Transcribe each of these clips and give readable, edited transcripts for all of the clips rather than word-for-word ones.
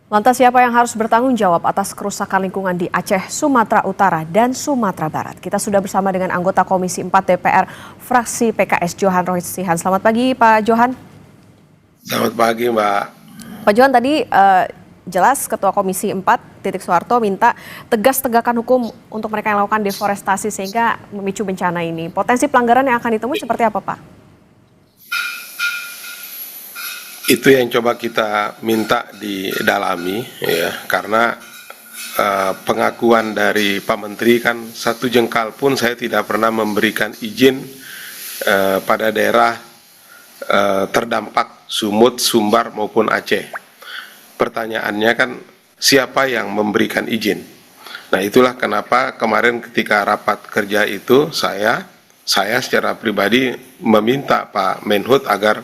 Lantas siapa yang harus bertanggung jawab atas kerusakan lingkungan di Aceh, Sumatera Utara, dan Sumatera Barat? Kita sudah bersama dengan anggota Komisi 4 DPR fraksi PKS Johan Rohit Sihan. Selamat pagi Pak Johan. Selamat pagi Mbak. Pak Johan, tadi jelas Ketua Komisi 4 Titik Soeharto minta tegas tegakkan hukum untuk mereka yang melakukan deforestasi sehingga memicu bencana ini. Potensi pelanggaran yang akan ditemui seperti apa Pak? Itu yang coba kita minta didalami ya, karena pengakuan dari Pak Menteri kan satu jengkal pun saya tidak pernah memberikan izin pada daerah terdampak Sumut, Sumbar maupun Aceh. Pertanyaannya kan siapa yang memberikan izin? Nah itulah kenapa kemarin ketika rapat kerja itu saya secara pribadi meminta Pak Menhut agar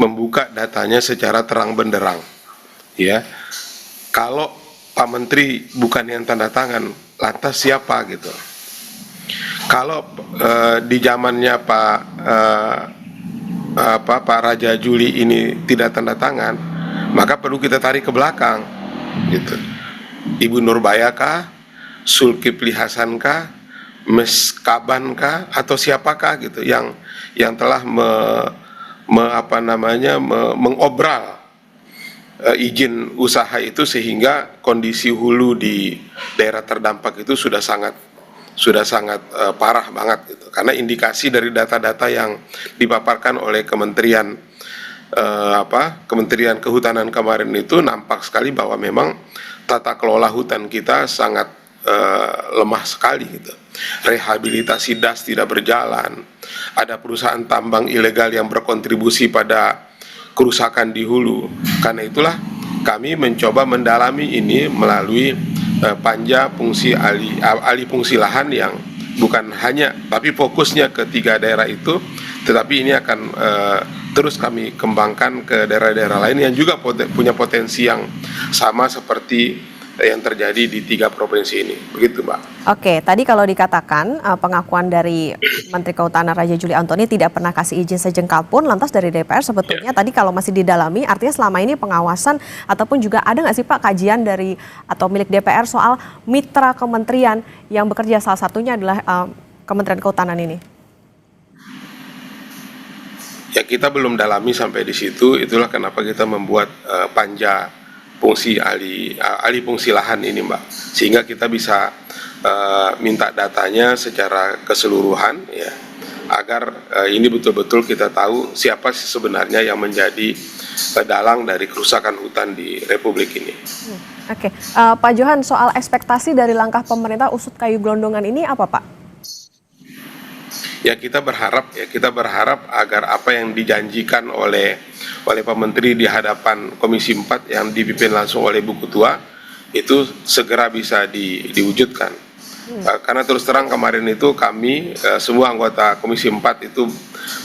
membuka datanya secara terang benderang. Ya, kalau Pak Menteri bukan yang tanda tangan, lantas siapa gitu? Kalau di zamannya Pak Raja Juli ini tidak tanda tangan, maka perlu kita tarik ke belakang, gitu. Ibu Nurbaya kah, Zulkifli Hasan kah, Meskaban kah, atau siapakah gitu yang telah mengobral izin usaha itu sehingga kondisi hulu di daerah terdampak itu sudah sangat parah banget gitu. Karena indikasi dari data-data yang dipaparkan oleh Kementerian Kehutanan kemarin itu nampak sekali bahwa memang tata kelola hutan kita sangat lemah sekali gitu. Rehabilitasi das tidak berjalan, ada perusahaan tambang ilegal yang berkontribusi pada kerusakan di hulu. Karena itulah kami mencoba mendalami ini melalui panja fungsi alih fungsi lahan yang bukan hanya tapi fokusnya ke 3 daerah itu, tetapi ini akan terus kami kembangkan ke daerah-daerah lain yang juga punya potensi yang sama seperti yang terjadi di 3 provinsi ini. Begitu Mbak. Oke, tadi kalau dikatakan pengakuan dari Menteri Kehutanan Raja Juli Antoni tidak pernah kasih izin sejengkal pun, lantas dari DPR sebetulnya tadi kalau masih didalami, artinya selama ini pengawasan ataupun juga ada nggak sih Pak kajian dari atau milik DPR soal mitra kementerian yang bekerja, salah satunya adalah Kementerian Kehutanan ini? Ya kita belum dalami sampai di situ, itulah kenapa kita membuat panja fungsi alih fungsi lahan ini Mbak, sehingga kita bisa minta datanya secara keseluruhan ya, agar ini betul-betul kita tahu siapa sih sebenarnya yang menjadi dalang dari kerusakan hutan di Republik ini. Oke, Pak Johan, soal ekspektasi dari langkah pemerintah usut kayu gelondongan ini apa Pak? Ya kita berharap agar apa yang dijanjikan oleh Pak Menteri di hadapan Komisi 4 yang dipimpin langsung oleh Bu Ketua itu segera bisa diwujudkan. Karena terus terang kemarin itu kami semua anggota Komisi 4 itu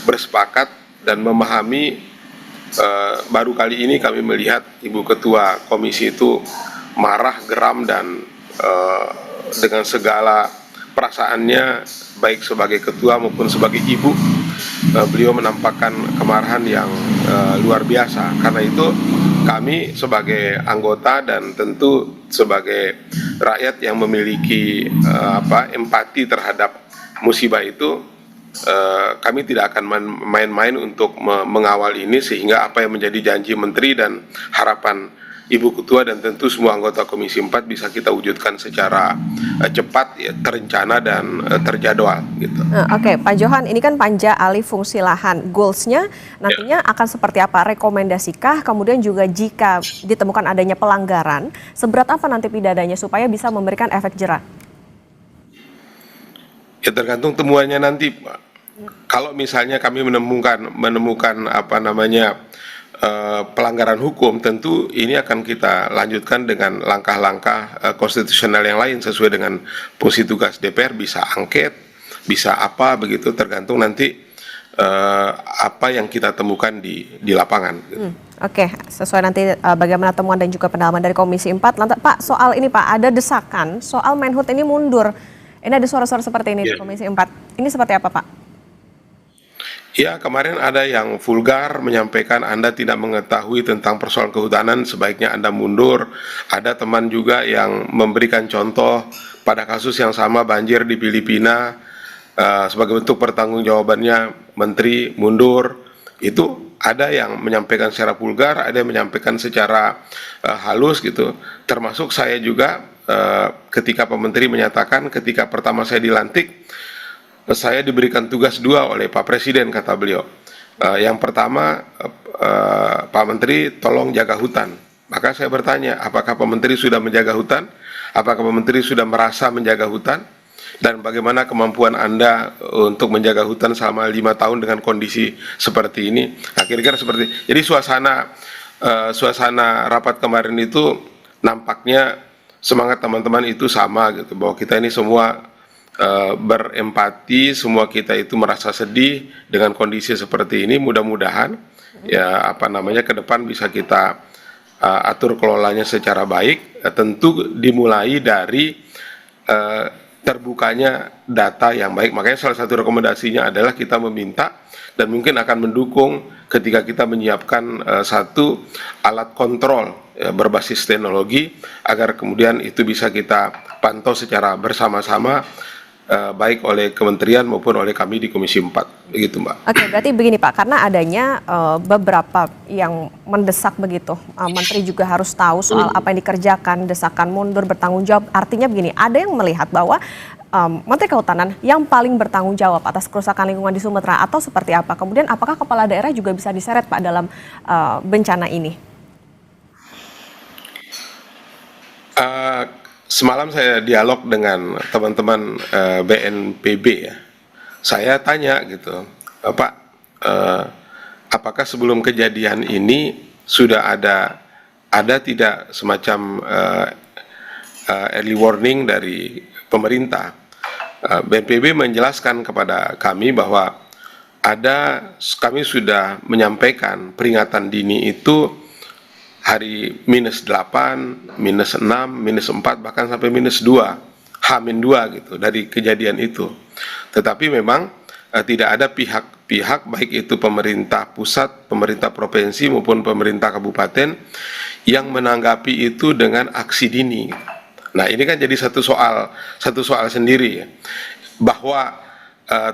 bersepakat dan memahami, baru kali ini kami melihat Ibu Ketua Komisi itu marah, geram, dan dengan segala perasaannya baik sebagai ketua maupun sebagai ibu, beliau menampakkan kemarahan yang luar biasa. Karena itu kami sebagai anggota dan tentu sebagai rakyat yang memiliki empati terhadap musibah itu, kami tidak akan main-main untuk mengawal ini, sehingga apa yang menjadi janji menteri dan harapan Ibu Ketua dan tentu semua anggota Komisi 4 bisa kita wujudkan secara cepat, ya, terencana dan terjadwal gitu. Oke, Pak Johan, ini kan panja alih fungsi lahan, goals-nya nantinya akan seperti apa? Rekomendasikah? Kemudian juga jika ditemukan adanya pelanggaran, seberat apa nanti pidananya supaya bisa memberikan efek jera? Ya tergantung temuannya nanti, Pak. Kalau misalnya kami menemukan pelanggaran hukum, tentu ini akan kita lanjutkan dengan langkah-langkah konstitusional yang lain sesuai dengan fungsi tugas DPR, bisa angket, bisa apa begitu, tergantung nanti apa yang kita temukan di lapangan. Gitu. Oke, sesuai nanti bagaimana temuan dan juga pendalaman dari Komisi 4. Lantas Pak, soal ini Pak, ada desakan soal Menhut ini mundur. Ini ada suara-suara seperti ini di Komisi 4. Ini seperti apa Pak? Ya, kemarin ada yang vulgar menyampaikan Anda tidak mengetahui tentang persoalan kehutanan, sebaiknya Anda mundur. Ada teman juga yang memberikan contoh pada kasus yang sama banjir di Filipina, sebagai bentuk pertanggungjawabannya Menteri mundur. Itu ada yang menyampaikan secara vulgar, ada yang menyampaikan secara halus gitu. Termasuk saya juga, ketika Pak Menteri menyatakan ketika pertama saya dilantik, saya diberikan tugas dua oleh Pak Presiden, kata beliau. Yang pertama, Pak Menteri tolong jaga hutan. Maka saya bertanya, apakah Pak Menteri sudah menjaga hutan? Apakah Pak Menteri sudah merasa menjaga hutan? Dan bagaimana kemampuan Anda untuk menjaga hutan selama 5 tahun dengan kondisi seperti ini? Nah, kira-kira seperti. Jadi suasana rapat kemarin itu nampaknya semangat teman-teman itu sama gitu, bahwa kita ini semua berempati, semua kita itu merasa sedih dengan kondisi seperti ini. Mudah-mudahan ya ke depan bisa kita atur kelolanya secara baik. Tentu dimulai dari terbukanya data yang baik. Makanya salah satu rekomendasinya adalah kita meminta dan mungkin akan mendukung ketika kita menyiapkan satu alat kontrol berbasis teknologi, agar kemudian itu bisa kita pantau secara bersama-sama, baik oleh kementerian maupun oleh kami di Komisi 4, begitu Mbak. Oke, berarti begini Pak, karena adanya beberapa yang mendesak begitu, Menteri juga harus tahu soal apa yang dikerjakan, desakan mundur, bertanggung jawab. Artinya begini, ada yang melihat bahwa Menteri Kehutanan yang paling bertanggung jawab atas kerusakan lingkungan di Sumatera, atau seperti apa? Kemudian apakah kepala daerah juga bisa diseret Pak dalam bencana ini? Semalam saya dialog dengan teman-teman BNPB ya. Saya tanya gitu, Pak, apakah sebelum kejadian ini sudah ada tidak semacam early warning dari pemerintah? BNPB menjelaskan kepada kami bahwa kami sudah menyampaikan peringatan dini itu hari -8, -6, -4, bahkan sampai -2, H-2 gitu dari kejadian itu. Tetapi memang tidak ada pihak-pihak, baik itu pemerintah pusat, pemerintah provinsi maupun pemerintah kabupaten, yang menanggapi itu dengan aksi dini. Nah, ini kan jadi satu soal sendiri ya, bahwa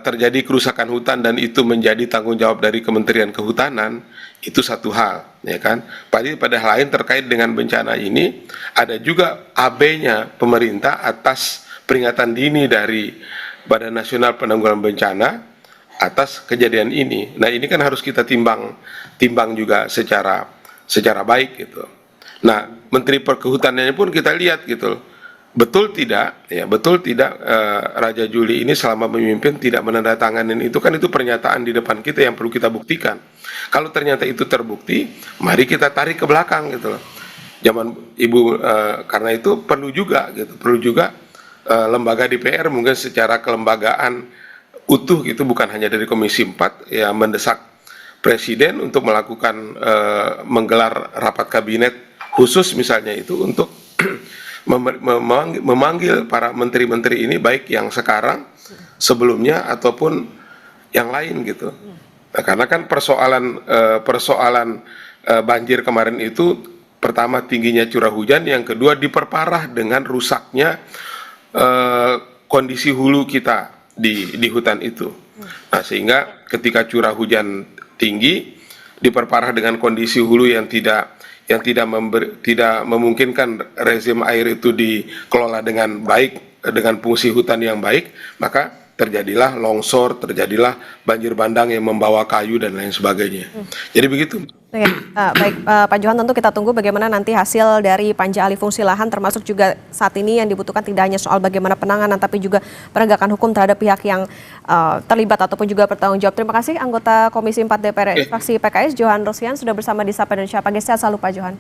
terjadi kerusakan hutan dan itu menjadi tanggung jawab dari Kementerian Kehutanan, itu satu hal, ya kan. Pada hal lain terkait dengan bencana ini, ada juga AB-nya pemerintah atas peringatan dini dari Badan Nasional Penanggulangan Bencana atas kejadian ini. Nah, ini kan harus kita timbang juga secara baik gitu. Nah, Menteri Perkehutanannya pun kita lihat gitu. Betul tidak Raja Juli ini selama memimpin tidak menandatangani itu, kan itu pernyataan di depan kita yang perlu kita buktikan. Kalau ternyata itu terbukti, mari kita tarik ke belakang gitu loh. Zaman Ibu, karena itu perlu juga lembaga DPR mungkin secara kelembagaan utuh gitu, bukan hanya dari Komisi 4 ya, mendesak Presiden untuk melakukan menggelar rapat kabinet khusus misalnya itu untuk memanggil para menteri-menteri ini, baik yang sekarang, sebelumnya, ataupun yang lain gitu. Nah, karena kan persoalan banjir kemarin itu, pertama tingginya curah hujan, yang kedua diperparah dengan rusaknya kondisi hulu kita di hutan itu. Nah, sehingga ketika curah hujan tinggi diperparah dengan kondisi hulu yang tidak memungkinkan rezim air itu dikelola dengan baik, dengan fungsi hutan yang baik, maka terjadilah longsor, terjadilah banjir bandang yang membawa kayu dan lain sebagainya. Jadi begitu. Oke, baik Pak Johan, tentu kita tunggu bagaimana nanti hasil dari panja alih fungsi lahan, termasuk juga saat ini yang dibutuhkan tidak hanya soal bagaimana penanganan, tapi juga penegakan hukum terhadap pihak yang terlibat ataupun juga bertanggung jawab. Terima kasih anggota Komisi 4 DPR fraksi PKS Johan Rosian sudah bersama di Sapa Indonesia Pagi. Sehat selalu Pak Johan.